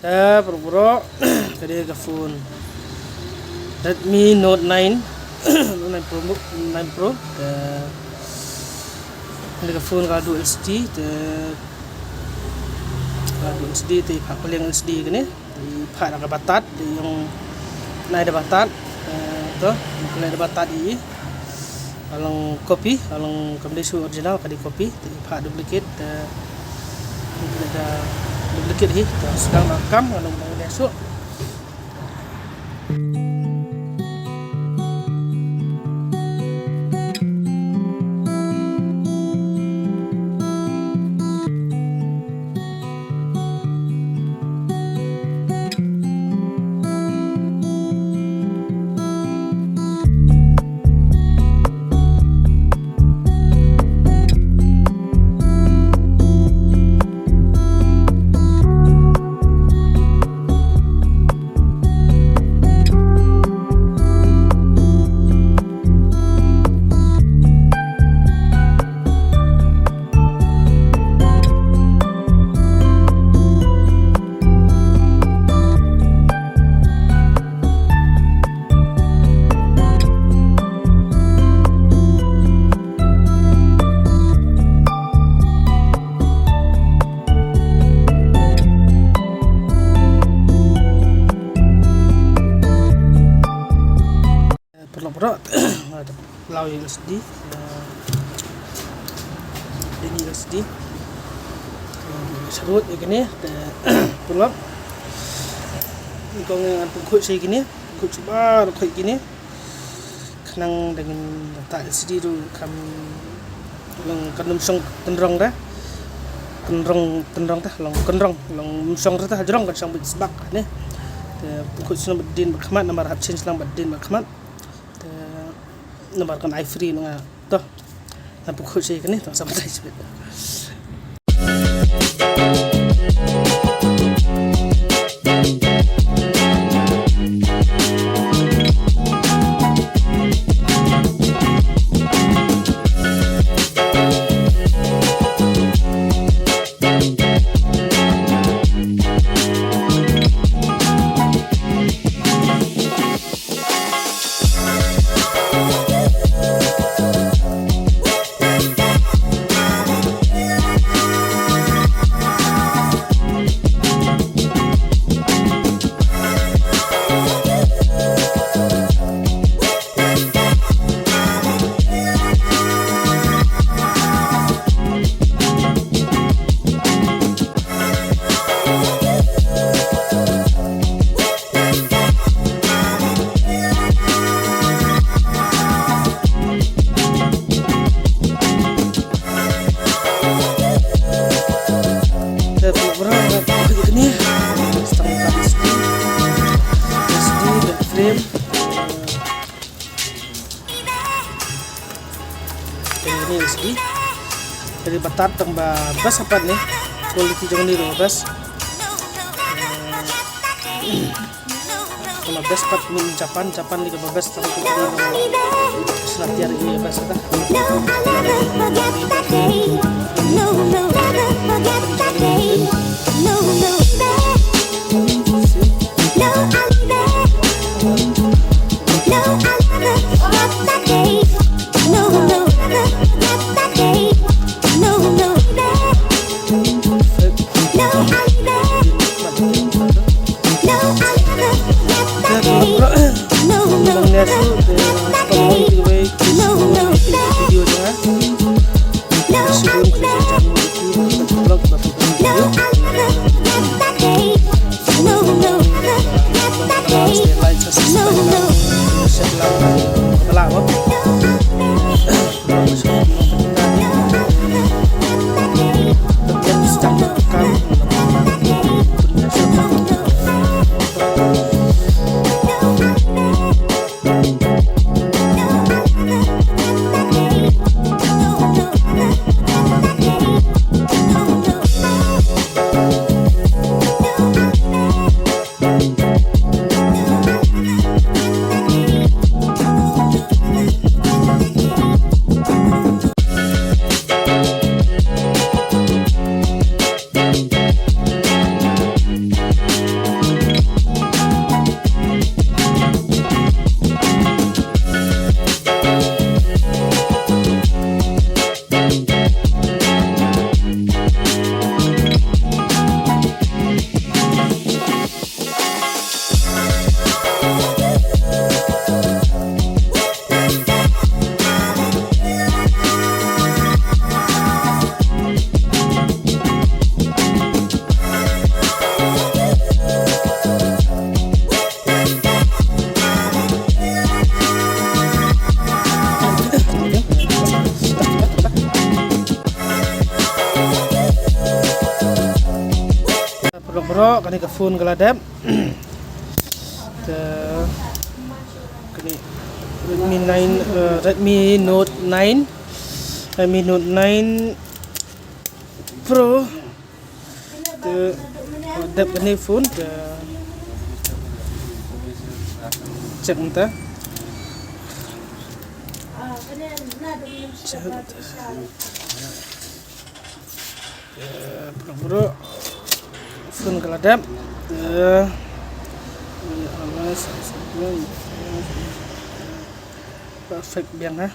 ta bro kade ka phone Redmi Note 9 9 Pro ta kade ka phone ka dual SD ta dual SD ta phak paling SD kene phak nak batat yung nai da batat to nai da batat i alang copy alang kamdesu original kadi copy ta phak duplicate ta ada duplicate hi sedang rekam kalau mau besok lau USD ini USD serut ya gini pulap kau dengan pukul saya gini pukul coba kayak gini kenang dengan letak LCD tu kami lang kanum song tenrong dah tenrong dah lang song dah jerong kan song sebak ni pukul senang berdin berkhidmat nomor absen senang berdin berkhidmat nomor kan iFree nga to na pukul siya kani to sa patay speed ini SD dari batat tambah bas apa nih quality jangan di bas sama bas 4 min capan liga bas sama selatiar ini bas kita bro kani ke phone galadap ke kani Redmi Note 9 Pro ke galadap kani phone ke cek entah bro phone galadap perfect biang ha